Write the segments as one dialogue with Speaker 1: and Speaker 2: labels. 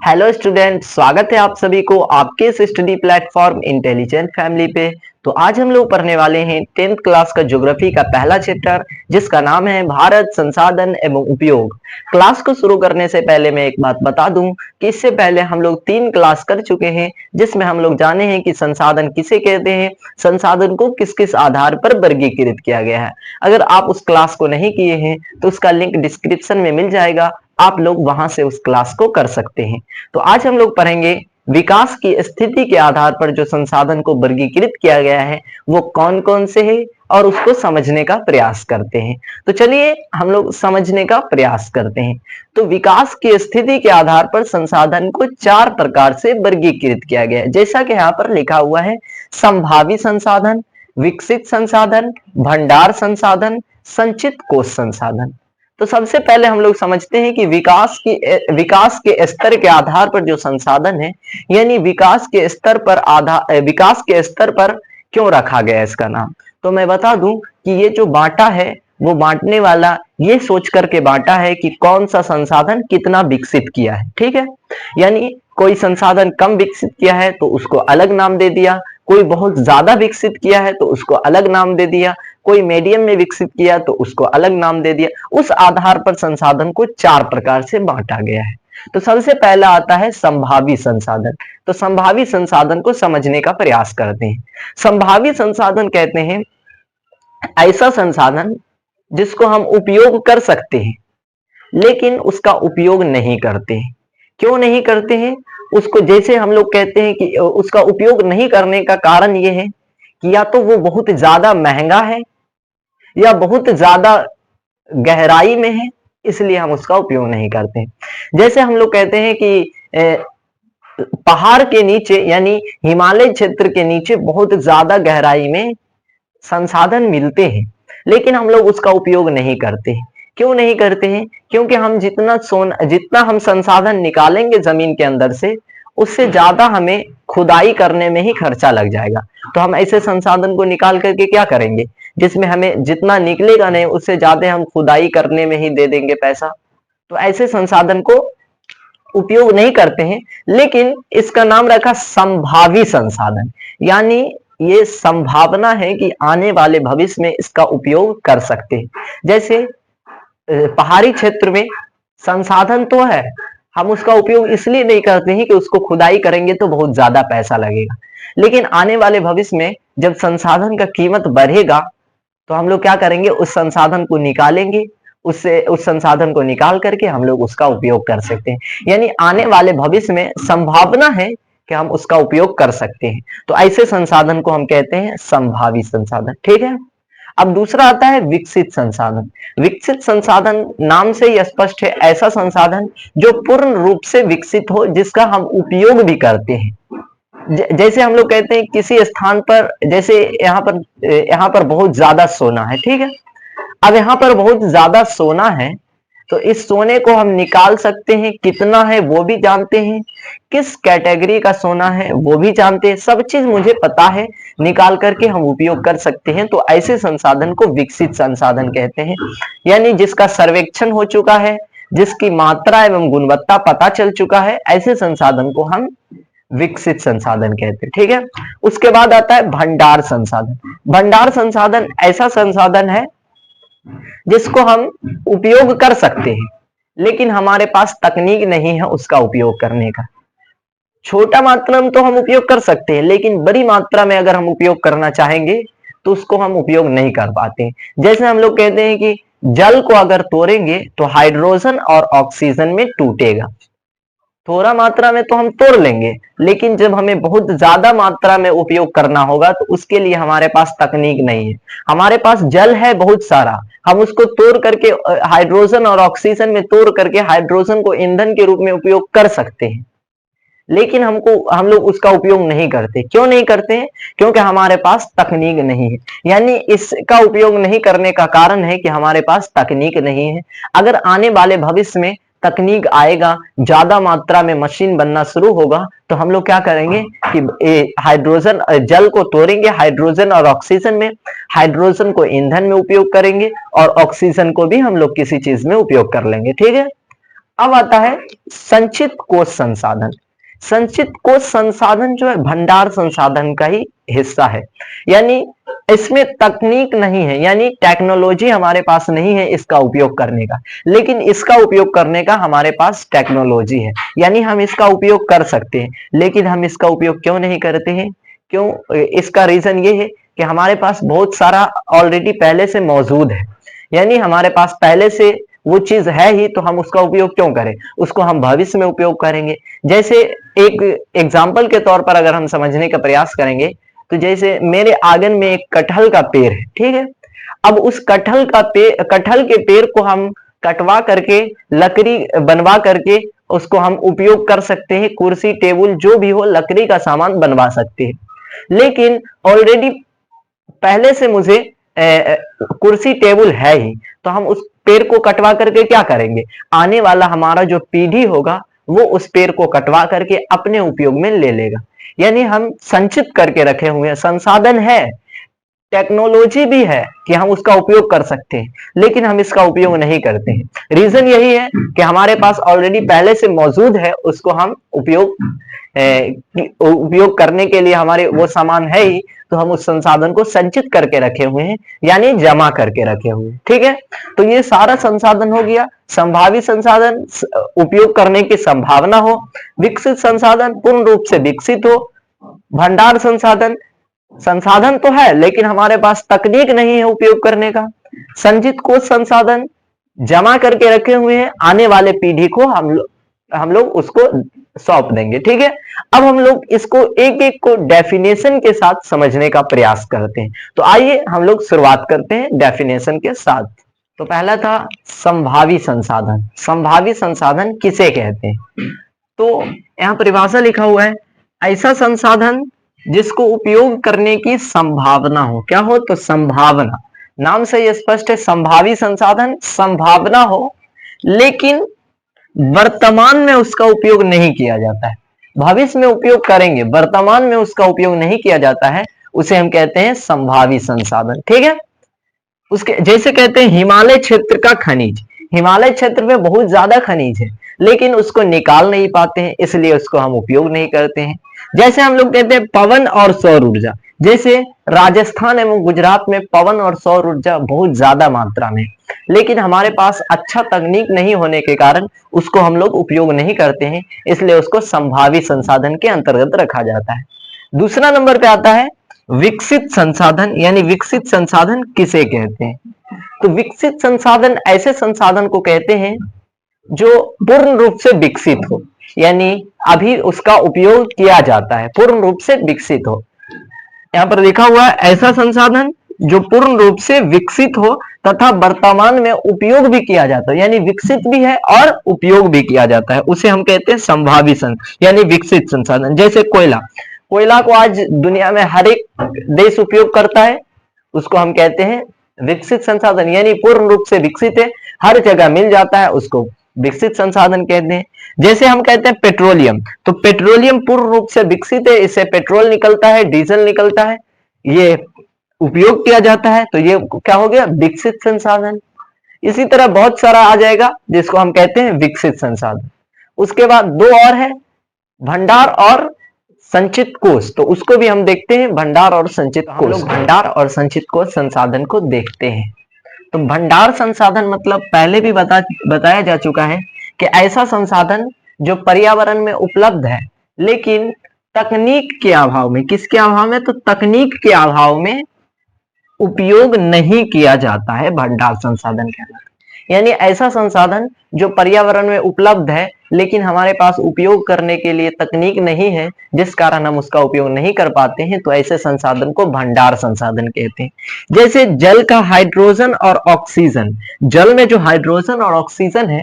Speaker 1: Hello student, स्वागत है आप सभी को आपके इस स्टडी प्लेटफॉर्म इंटेलिजेंट फैमिली पे। तो आज हम लोग पढ़ने वाले हैं 10th क्लास का ज्योग्राफी का पहला चैप्टर, जिसका नाम है भारत संसाधन एवं उपयोग। क्लास को शुरू करने से पहले मैं एक बात बता दूं कि इससे पहले हम लोग 3 क्लास कर चुके हैं, जिसमें हम लोग जाने हैं कि संसाधन किसे कहते हैं, संसाधन को किस किस आधार पर वर्गीकृत किया गया है। अगर आप उस क्लास को नहीं किए हैं तो उसका लिंक डिस्क्रिप्शन में मिल जाएगा, आप लोग वहां से उस क्लास को कर सकते हैं। तो आज हम लोग पढ़ेंगे विकास की स्थिति के आधार पर जो संसाधन को वर्गीकृत किया गया है वो कौन कौन से है और उसको समझने का प्रयास करते हैं। तो चलिए हम लोग समझने का प्रयास करते हैं। तो विकास की स्थिति के आधार पर संसाधन को 4 प्रकार से वर्गीकृत किया गया है, जैसा कि यहाँ पर लिखा हुआ है। संभावी संसाधन, विकसित संसाधन, भंडार संसाधन, संचित कोष संसाधन। तो सबसे पहले हम लोग समझते हैं कि विकास के स्तर के आधार पर जो संसाधन है, यानी विकास के स्तर पर क्यों रखा गया है इसका नाम। तो मैं बता दूं कि ये जो बांटा है वो बांटने वाला ये सोच करके बांटा है कि कौन सा संसाधन कितना विकसित किया है। ठीक है, यानी कोई संसाधन कम विकसित किया है तो उसको अलग नाम दे दिया, कोई बहुत ज्यादा विकसित किया है तो उसको अलग नाम दे दिया, कोई मीडियम में विकसित किया तो उसको अलग नाम दे दिया। उस आधार पर संसाधन को 4 प्रकार से बांटा गया है। तो सबसे पहला आता है संभावी संसाधन। तो संभावी संसाधन को समझने का प्रयास करते हैं। संभावी संसाधन कहते हैं ऐसा संसाधन जिसको हम उपयोग कर सकते हैं लेकिन उसका उपयोग नहीं करते हैं। क्यों नहीं करते हैं उसको, जैसे हम लोग कहते हैं कि उसका उपयोग नहीं करने का कारण यह है कि या तो वो बहुत ज्यादा महंगा है या बहुत ज्यादा गहराई में है, इसलिए हम उसका उपयोग नहीं करते। जैसे हम लोग कहते हैं कि पहाड़ के नीचे यानी हिमालय क्षेत्र के नीचे बहुत ज्यादा गहराई में संसाधन मिलते हैं लेकिन हम लोग उसका उपयोग नहीं करते। क्यों नहीं करते हैं? क्योंकि हम जितना हम संसाधन निकालेंगे जमीन के अंदर से, उससे ज्यादा हमें खुदाई करने में ही खर्चा लग जाएगा। तो हम ऐसे संसाधन को निकाल करके क्या करेंगे जिसमें हमें जितना निकलेगा नहीं उससे ज्यादा हम खुदाई करने में ही दे देंगे पैसा। तो ऐसे संसाधन को उपयोग नहीं करते हैं। लेकिन इसका नाम रखा संभावी संसाधन, यानी ये संभावना है कि आने वाले भविष्य में इसका उपयोग कर सकते हैं। जैसे पहाड़ी क्षेत्र में संसाधन तो है, हम उसका उपयोग इसलिए नहीं करते हैं कि उसको खुदाई करेंगे तो बहुत ज्यादा पैसा लगेगा, लेकिन आने वाले भविष्य में जब संसाधन का कीमत बढ़ेगा तो हम लोग क्या करेंगे, उस संसाधन को निकालेंगे, उससे उस संसाधन को निकाल करके हम लोग उसका उपयोग कर सकते हैं। यानी आने वाले भविष्य में संभावना है कि हम उसका उपयोग कर सकते हैं। तो ऐसे संसाधन को हम कहते हैं संभावी संसाधन। ठीक है, अब दूसरा आता है विकसित संसाधन। विकसित संसाधन नाम से ही स्पष्ट है, ऐसा संसाधन जो पूर्ण रूप से विकसित हो, जिसका हम उपयोग भी करते हैं। जैसे हम लोग कहते हैं किसी स्थान पर, जैसे यहाँ पर बहुत ज्यादा सोना है। ठीक है, अब यहाँ पर बहुत ज्यादा सोना है तो इस सोने को हम निकाल सकते हैं, कितना है वो भी जानते हैं, किस कैटेगरी का सोना है वो भी जानते हैं, सब चीज मुझे पता है, निकाल करके हम उपयोग कर सकते हैं। तो ऐसे संसाधन को विकसित संसाधन कहते हैं, यानी जिसका सर्वेक्षण हो चुका है, जिसकी मात्रा एवं गुणवत्ता पता चल चुका है, ऐसे संसाधन को हम विकसित संसाधन कहते हैं। ठीक है, उसके बाद आता है भंडार संसाधन। भंडार संसाधन ऐसा संसाधन है जिसको हम उपयोग कर सकते हैं लेकिन हमारे पास तकनीक नहीं है उसका उपयोग करने का। छोटा मात्रा में तो हम उपयोग कर सकते हैं लेकिन बड़ी मात्रा में अगर हम उपयोग करना चाहेंगे तो उसको हम उपयोग नहीं कर पाते। जैसे हम लोग कहते हैं कि जल को अगर तोड़ेंगे तो हाइड्रोजन और ऑक्सीजन में टूटेगा। थोड़ा मात्रा में तो हम तोड़ लेंगे, लेकिन जब हमें बहुत ज्यादा मात्रा में उपयोग करना होगा तो उसके लिए हमारे पास तकनीक नहीं है। हमारे पास जल है बहुत सारा, हम उसको तोड़ करके हाइड्रोजन और ऑक्सीजन में तोड़ करके हाइड्रोजन को ईंधन के रूप में उपयोग कर सकते हैं, लेकिन हम लोग उसका उपयोग नहीं करते। क्यों नहीं करते हैं? क्योंकि हमारे पास तकनीक नहीं है। यानी इसका उपयोग नहीं करने का कारण है कि हमारे पास तकनीक नहीं है। अगर आने वाले भविष्य में तकनीक आएगा, ज्यादा मात्रा में मशीन बनना शुरू होगा, तो हम लोग क्या करेंगे कि हाइड्रोजन जल को तोड़ेंगे हाइड्रोजन और ऑक्सीजन में, हाइड्रोजन को ईंधन में उपयोग करेंगे और ऑक्सीजन को भी हम लोग किसी चीज में उपयोग कर लेंगे। ठीक है, अब आता है संचित कोष संसाधन। संचित कोष संसाधन जो है भंडार संसाधन का ही हिस्सा है, यानी इसमें तकनीक नहीं है, यानी टेक्नोलॉजी हमारे पास नहीं है इसका उपयोग करने का, लेकिन इसका उपयोग करने का हमारे पास टेक्नोलॉजी है, यानी हम इसका उपयोग कर सकते हैं। लेकिन हम इसका उपयोग क्यों नहीं करते हैं? क्यों? इसका रीजन ये है कि हमारे पास बहुत सारा ऑलरेडी पहले से मौजूद है, यानी हमारे पास पहले से वो चीज है ही, तो हम उसका उपयोग क्यों करें? उसको हम भविष्य में उपयोग करेंगे। जैसे एक एग्जाम्पल के तौर पर अगर हम समझने का प्रयास करेंगे, तो जैसे मेरे आंगन में एक कटहल का पेड़ है, ठीक है। अब उस कटहल के पेड़ को हम कटवा करके, लकड़ी बनवा करके उसको हम उपयोग कर सकते हैं, कुर्सी टेबल जो भी हो लकड़ी का सामान बनवा सकते हैं। लेकिन ऑलरेडी पहले से मुझे कुर्सी टेबल है ही, तो हम उस पेड़ को कटवा करके क्या करेंगे? आने वाला हमारा जो पीढ़ी होगा वो उस पेड़ को कटवा करके अपने उपयोग में ले लेगा। यानी हम संचित करके रखे हुए हैं, संसाधन है, टेक्नोलॉजी भी है कि हम उसका उपयोग कर सकते हैं, लेकिन हम इसका उपयोग नहीं करते हैं। रीजन यही है कि हमारे पास ऑलरेडी पहले से मौजूद है, उसको हम उपयोग करने के लिए हमारे वो सामान है ही, तो हम उस संसाधन को संचित करके रखे हुए हैं, यानी जमा करके रखे हुए हैं। ठीक है, तो ये सारा संसाधन हो गया। संभावित संसाधन, उपयोग करने की संभावना हो। विकसित संसाधन, पूर्ण रूप से विकसित हो। भंडार संसाधन, संसाधन तो है लेकिन हमारे पास तकनीक नहीं है उपयोग करने का। संचित कोष संसाधन, जमा करके रखे हुए हैं, आने वाले पीढ़ी को हम लोग उसको सौंप देंगे। ठीक है, अब हम लोग इसको एक एक को डेफिनेशन के साथ समझने का प्रयास करते हैं। तो आइए हम लोग शुरुआत करते हैं डेफिनेशन के साथ। तो पहला था संभावी संसाधन। संभावी संसाधन किसे कहते हैं? तो यहां परिभाषा लिखा हुआ है, ऐसा संसाधन जिसको उपयोग करने की संभावना हो। क्या हो? तो संभावना, नाम से यह स्पष्ट है। संभावी संसाधन, संभावना हो लेकिन वर्तमान में उसका उपयोग नहीं किया जाता है। भविष्य में उपयोग करेंगे, वर्तमान में उसका उपयोग नहीं किया जाता है, उसे हम कहते हैं संभावी संसाधन। ठीक है, उसके जैसे कहते हैं हिमालय क्षेत्र का खनिज। हिमालय क्षेत्र में बहुत ज्यादा खनिज है लेकिन उसको निकाल नहीं पाते हैं, इसलिए उसको हम उपयोग नहीं करते हैं। जैसे हम लोग कहते हैं पवन और सौर ऊर्जा, जैसे राजस्थान एवं गुजरात में पवन और सौर ऊर्जा बहुत ज्यादा मात्रा में, लेकिन हमारे पास अच्छा तकनीक नहीं होने के कारण उसको हम लोग उपयोग नहीं करते हैं, इसलिए उसको संभावित संसाधन के अंतर्गत रखा जाता है। दूसरा नंबर पे आता है विकसित संसाधन, यानी विकसित संसाधन किसे कहते हैं? तो विकसित संसाधन ऐसे संसाधन को कहते हैं जो पूर्ण रूप से विकसित हो, यानी अभी उसका उपयोग किया जाता है, पूर्ण रूप से विकसित हो। यहां पर लिखा हुआ है ऐसा संसाधन जो पूर्ण रूप से विकसित हो तथा वर्तमान में उपयोग भी किया जाता है, यानी विकसित भी है और उपयोग भी किया जाता है, उसे हम कहते हैं संभावित संसाधन यानी विकसित संसाधन। जैसे कोयला, कोयला को आज दुनिया में हर एक देश उपयोग करता है, उसको हम कहते हैं विकसित संसाधन, यानी पूर्ण रूप से विकसित है, हर जगह मिल जाता है, उसको विकसित संसाधन कहते हैं। जैसे हम कहते हैं पेट्रोलियम, तो पेट्रोलियम पूर्ण रूप से विकसित है, इससे पेट्रोल निकलता है, डीजल निकलता है, ये उपयोग किया जाता है, तो ये क्या हो गया? विकसित संसाधन। इसी तरह बहुत सारा आ जाएगा जिसको हम कहते हैं विकसित संसाधन। उसके बाद दो और है, भंडार और संचित कोष, तो उसको भी हम देखते हैं, भंडार और संचित कोष। हम लोग भंडार और संचित कोष संसाधन को देखते हैं। तो भंडार संसाधन मतलब पहले भी बताया जा चुका है कि ऐसा संसाधन जो पर्यावरण में उपलब्ध है लेकिन तकनीक के अभाव में, किसके अभाव में? तो तकनीक के अभाव में उपयोग नहीं किया जाता है, भंडार संसाधन कहलाता है। यानी ऐसा संसाधन जो पर्यावरण में उपलब्ध है लेकिन हमारे पास उपयोग करने के लिए तकनीक नहीं है, जिस कारण हम उसका उपयोग नहीं कर पाते हैं, तो ऐसे संसाधन को भंडार संसाधन कहते हैं। जैसे जल का हाइड्रोजन और ऑक्सीजन, जल में जो हाइड्रोजन और ऑक्सीजन है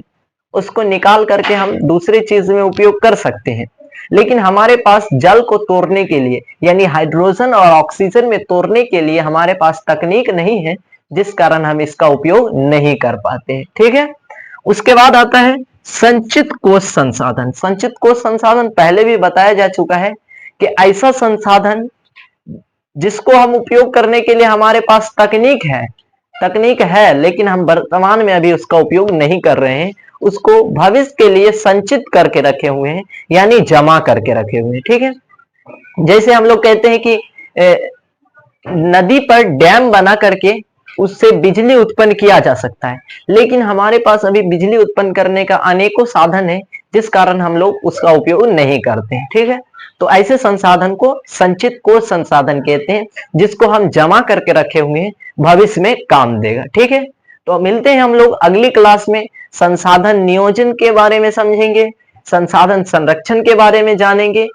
Speaker 1: उसको निकाल करके हम दूसरी चीज में उपयोग कर सकते हैं, लेकिन हमारे पास जल को तोड़ने के लिए, यानी हाइड्रोजन और ऑक्सीजन में तोड़ने के लिए हमारे पास तकनीक नहीं है, जिस कारण हम इसका उपयोग नहीं कर पाते हैं। ठीक है, उसके बाद आता है संचित कोष संसाधन। संचित कोष संसाधन पहले भी बताया जा चुका है कि ऐसा संसाधन जिसको हम उपयोग करने के लिए हमारे पास तकनीक है लेकिन हम वर्तमान में अभी उसका उपयोग नहीं कर रहे हैं, उसको भविष्य के लिए संचित करके रखे हुए हैं, यानी जमा करके रखे हुए हैं। ठीक है, जैसे हम लोग कहते हैं कि नदी पर डैम बना करके उससे बिजली उत्पन्न किया जा सकता है, लेकिन हमारे पास अभी बिजली उत्पन्न करने का अनेकों साधन है, जिस कारण हम लोग उसका उपयोग नहीं करते हैं। ठीक है, तो ऐसे संसाधन को संचित कोष संसाधन कहते हैं, जिसको हम जमा करके रखे हुए हैं, भविष्य में काम देगा। ठीक है, तो मिलते हैं हम लोग अगली क्लास में। संसाधन नियोजन के बारे में समझेंगे, संसाधन संरक्षण के बारे में जानेंगे